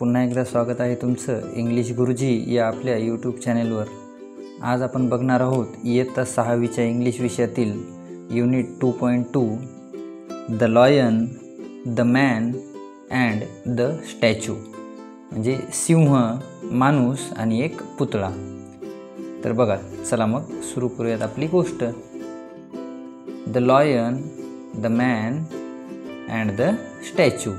पुन्हा एकदा स्वागत आहे तुमचं इंग्लिश गुरुजी या आपल्या यूट्यूब चॅनेलवर। आज आपण बघणार आहोत इयत्ता 6वीच्या इंग्लिश विषयातील unit 2.2 the lion, the man and the statue, म्हणजे सिंह, माणूस आणि एक पुतळा। तर बघा, चला मग सुरू करूयात आपली गोष्ट। The lion, the man and the statue.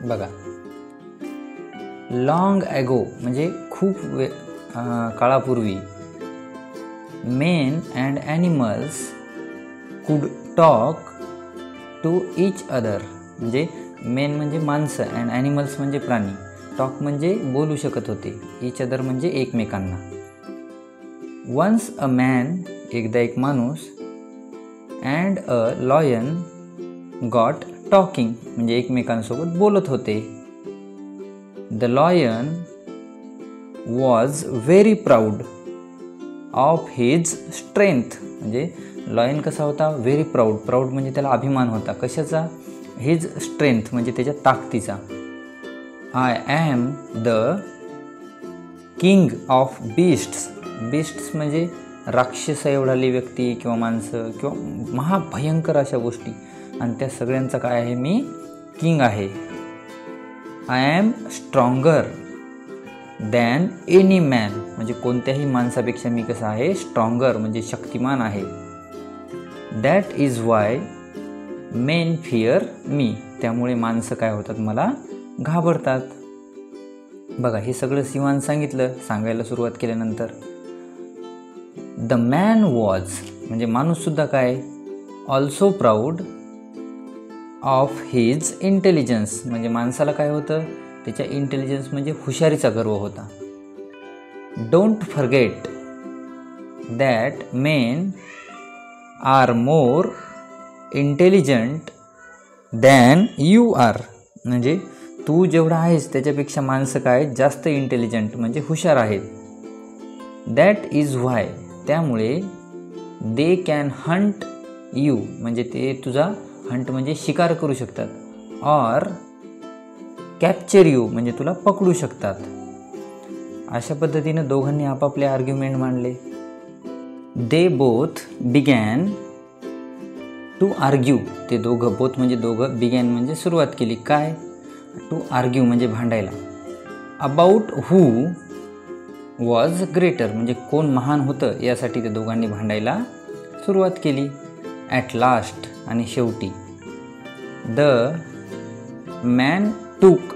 बघा, लॉंग ॲगो म्हणजे खूप काळापूर्वी मेन अँड ॲनिमल्स कुड टॉक टू इच अदर, म्हणजे मेन म्हणजे माणसं अँड ॲनिमल्स म्हणजे प्राणी, टॉक म्हणजे बोलू शकत होते, इच अदर म्हणजे एकमेकांना। वन्स अ मॅन, एकदा एक माणूस, and a lion got talking, म्हणजे एकमेकांसोबत बोलत होते। The lion was very proud of his strength, म्हणजे लॉयन कसा होता? व्हेरी प्राऊड, प्राऊड म्हणजे त्याला अभिमान होता, कशाचा? हिज स्ट्रेंथ म्हणजे त्याच्या ताकदीचा। I am the king of beasts, beasts म्हणजे राक्षस एवढाली व्यक्ती किंवा माणसं किंवा महाभयंकर अशा गोष्टी, आणि त्या सगळ्यांचा काय आहे? मी किंग आहे। I am stronger than any man, म्हणजे कोणत्याही माणसापेक्षा मी कसा आहे? स्ट्रॉंगर म्हणजे शक्तिमान आहे। That is why men fear me, त्यामुळे माणसं काय होतात? मला घाबरतात। बघा, हे सगळं सिंहानं सांगितलं, सांगायला सुरुवात केल्यानंतर द मॅन वॉज, म्हणजे माणूससुद्धा काय? Also proud of his intelligence, म्हणजे माणसाला काय होतं? त्याच्या इंटेलिजन्स म्हणजे हुशारीचा गर्व होता। Don't forget that men are more intelligent than you are, म्हणजे तू जेवढा आहेस त्याच्यापेक्षा माणसं काय? जास्त इंटेलिजंट म्हणजे हुशार आहेत। दॅट इज व्हाय, त्यामुळे दे कॅन हंट यू, म्हणजे ते तुझा हंट म्हणजे शिकार करू शकतात, ऑर कॅप्चर यू म्हणजे तुला पकडू शकतात। अशा पद्धतीनं दोघांनी आपापले आर्ग्युमेंट मांडले। They both began to argue, ते दोघं, बोथ म्हणजे दोघं, बिगॅन म्हणजे सुरुवात केली, काय? टू आर्ग्यू म्हणजे भांडायला, अबाउट हू वॉज ग्रेटर, म्हणजे कोण महान होतं यासाठी ते दोघांनी भांडायला सुरुवात केली। ॲट लास्ट, आणि शेवटी the man took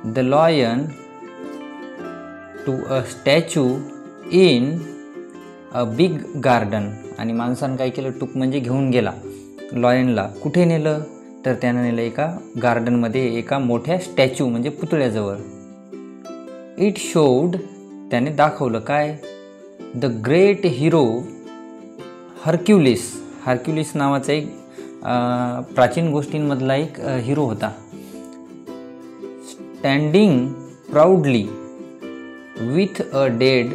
the lion to a statue in a big garden, आणि माणसानं काय केलं? टूक म्हणजे घेऊन गेला लॉयनला, कुठे नेलं? तर त्यानं नेलं एका गार्डनमध्ये, एका मोठ्या स्टॅच्यू म्हणजे पुतळ्याजवळ। इट शोड, त्याने दाखवलं काय? द ग्रेट हिरो हर्क्युलिस, हर्क्युलिस नावाचा एक प्राचीन गोष्टींमधला एक हिरो होता। Standing proudly with a dead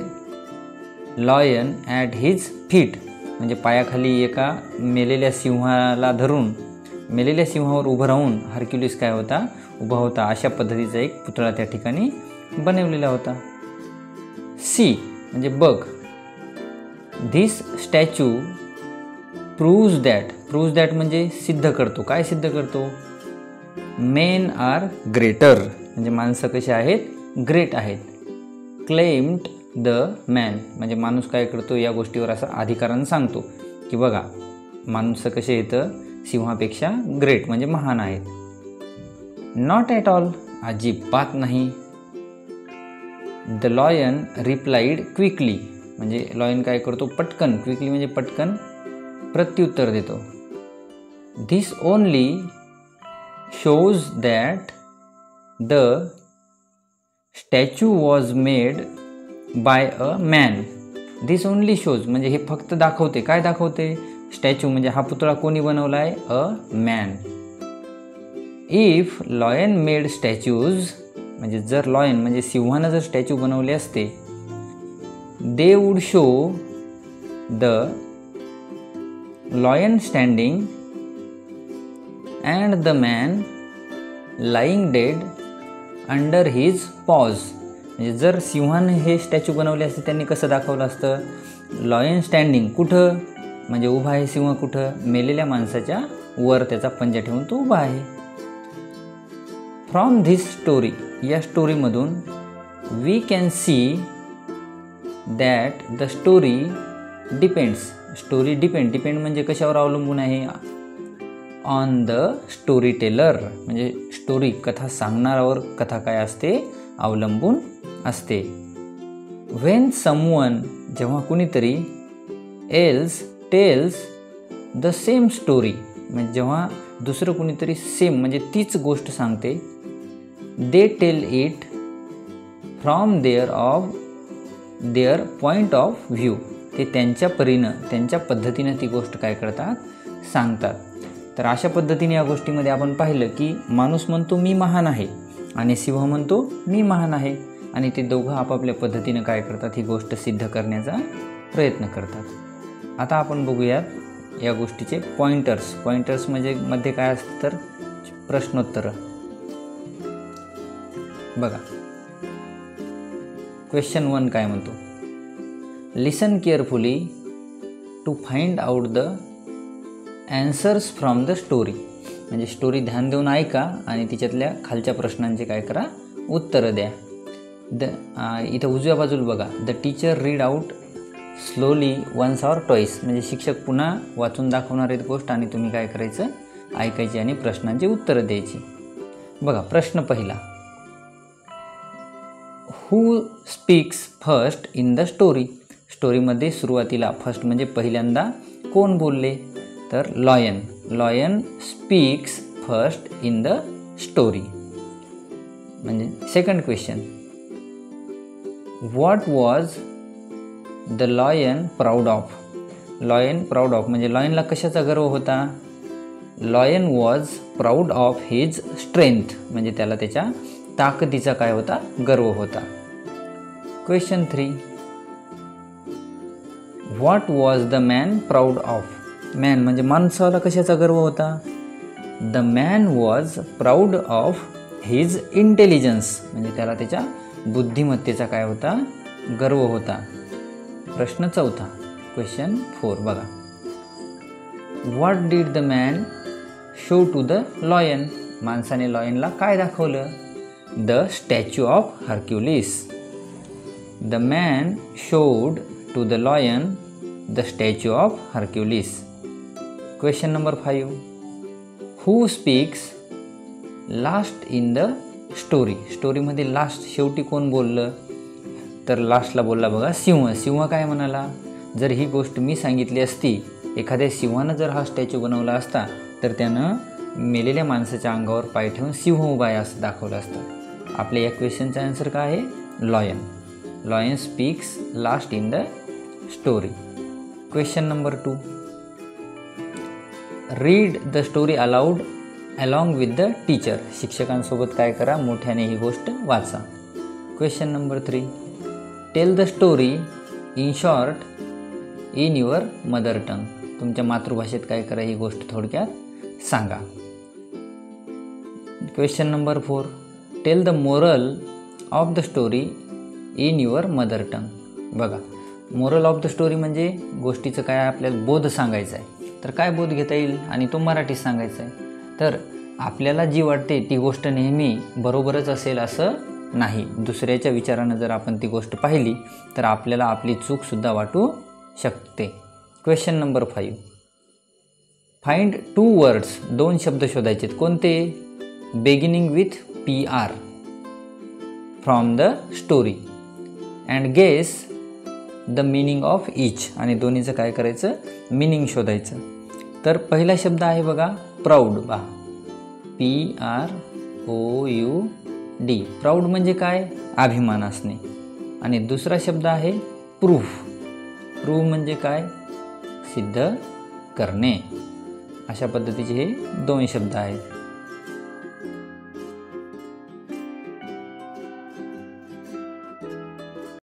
lion at his feet, म्हणजे पायाखाली एका मेलेल्या सिंहाला धरून, मेलेल्या सिंहावर उभं राहून हर्क्युलिस काय होता? उभा होता। अशा पद्धतीचा एक पुतळा त्या ठिकाणी बनवलेला होता। सी म्हणजे बघ, धिस स्टॅच्यू प्रूव्ज दॅट, प्रूव्ज दॅट म्हणजे सिद्ध करतो, काय सिद्ध करतो? मेन आर ग्रेटर, म्हणजे माणसं कशी आहेत? ग्रेट आहेत। क्लेम्ड द मॅन, म्हणजे माणूस काय करतो? या गोष्टीवर असा अधिकारानं सांगतो की बघा, माणसं कसे येतं? सिंहापेक्षा ग्रेट म्हणजे महान आहेत। नॉट ॲट ऑल, अजिबात नाही। द लॉयन रिप्लाइड क्विकली, म्हणजे लॉयन काय करतो? पटकन, क्विकली म्हणजे पटकन प्रत्युत्तर देतो। This only shows that the statue was made by a man, this only shows म्हणजे हे फक्त दाखवते, काय दाखवते? स्टॅच्यू म्हणजे हा पुतळा कोणी बनवला आहे? A man. If lion made statues, म्हणजे जर लॉयन म्हणजे सिंहानं जर स्टॅच्यू बनवले असते, दे wood show the lion standing and the man lying dead under his pause. म्हणजे जर सिंहाने हे स्टॅच्यू बनवले असते त्यांनी कसं दाखवलं असतं, लॉयन स्टँडिंग कुठं म्हणजे उभा आहे सिंह कुठं, मेलेल्या माणसाच्या वर त्याचा पंजा ठेवून तो उभा आहे. फ्रॉम धिस स्टोरी, या स्टोरीमधून we can see that the story depends. Story depend म्हणजे कशावर अवलंबून आहे, ऑन द स्टोरी टेलर. म्हणजे स्टोरी कथा सांगणाऱ्यावर कथा काय असते अवलंबून असते. व्हेन समवन, जेव्हा कुणीतरी else tells the same story, म्हणजे जेव्हा दुसरं कुणीतरी सेम म्हणजे तीच गोष्ट सांगते, they tell it from their point of view. ते त्यांच्या परीनं त्यांच्या पद्धतीनं ती गोष्ट काय करतात सांगतात. तर अशा पद्धतीने या गोष्टीमध्ये आपण पाहिलं की माणूस म्हणतो मी महान आहे आणि सिंह म्हणतो मी महान आहे, आणि ते दोघं आपापल्या पद्धतीनं काय करतात ही गोष्ट सिद्ध करण्याचा प्रयत्न करतात. आता आपण बघूयात या गोष्टीचे पॉइंटर्स म्हणजे मध्ये काय असतं तर प्रश्नोत्तर. बघा क्वेश्चन 1 काय म्हणतो, listen carefully to find out the answers from the story. म्हणजे स्टोरी ध्यान देऊन ऐका आणि तिच्यातल्या खालच्या प्रश्नांचे काय करा उत्तरं द्या. इथं उजव्या बाजूला बघा, the teacher read out slowly once or twice. म्हणजे शिक्षक पुन्हा वाचून दाखवणार आहेत गोष्ट आणि तुम्ही काय करायचं ऐकायची आणि प्रश्नांची उत्तरं द्यायची. बघा प्रश्न पहिला, who speaks first in the story. स्टोरीमध्ये सुरुवातीला फर्स्ट म्हणजे पहिल्यांदा कोण बोलले, तर lion speaks first in the story. म्हणजे second question, what was the lion proud of. Lion proud of म्हणजे लॉयनला कशाचा गर्व होता, lion was proud of his strength. म्हणजे त्याला त्याच्या ताकदीचा काय होता गर्व होता. Question 3, what was the man proud of. Man म्हणजे माणसाला कशाचा गर्व होता, the man was proud of his intelligence. म्हणजे त्याला त्याच्या बुद्धिमत्तेचा काय होता गर्व होता. प्रश्न चौथा, क्वेश्चन 4 बघा, what did the man show to the lion. माणसाने लॉयनला काय दाखवलं, the statue of Hercules. The man showed to the lion the statue of Hercules. Question number 5, who speaks last in the story. स्टोरीमध्ये last शेवटी कोण बोललं, तर लास्टला बोलला बघा सिंह काय म्हणाला, जर ही गोष्ट मी सांगितली असती, एखाद्या सिंहानं जर हा स्टॅच्यू बनवला असता तर त्यानं मेलेल्या माणसाच्या अंगावर पाय ठेवून सिंह उभा आहे असं दाखवलं असतं. आपल्या या क्वेश्चनचा आन्सर काय आहे, lion speaks last in the story. Question number 2, read the story aloud along with the teacher. शिक्षकांसोबत काय करा मोठ्याने ही गोष्ट वाचा. Question number 3, tell the story in short in your mother tongue. तुमच्या मातृभाषेत काय करा ही गोष्ट थोडक्यात सांगा. Question number 4, tell the moral of the story in your mother tongue. बघा मोरल ऑफ द स्टोरी म्हणजे गोष्टीचं काय आपल्याला बोध सांगायचा आहे, तर काय बोध घेता येईल आणि तो मराठीत सांगायचा आहे. तर आपल्याला जी वाटते ती गोष्ट नेहमी बरोबरच असेल असं नाही. दुसऱ्याच्या विचारानं जर आपण ती गोष्ट पाहिली तर आपल्याला आपली चूकसुद्धा वाटू शकते. Question number 5, find 2 words. 2 शब्द शोधायचे कोणते, beginning with PR from the story and guess the meaning of each. आणि दोन्हीचं काय करायचं मिनिंग शोधायचं. तर पहिला शब्द आहे बघा प्राऊड, PROUD. प्राऊड म्हणजे काय अभिमान असणे. आणि दुसरा शब्द आहे प्रूफ म्हणजे काय सिद्ध करणे. अशा पद्धतीचे हे 2 शब्द आहेत.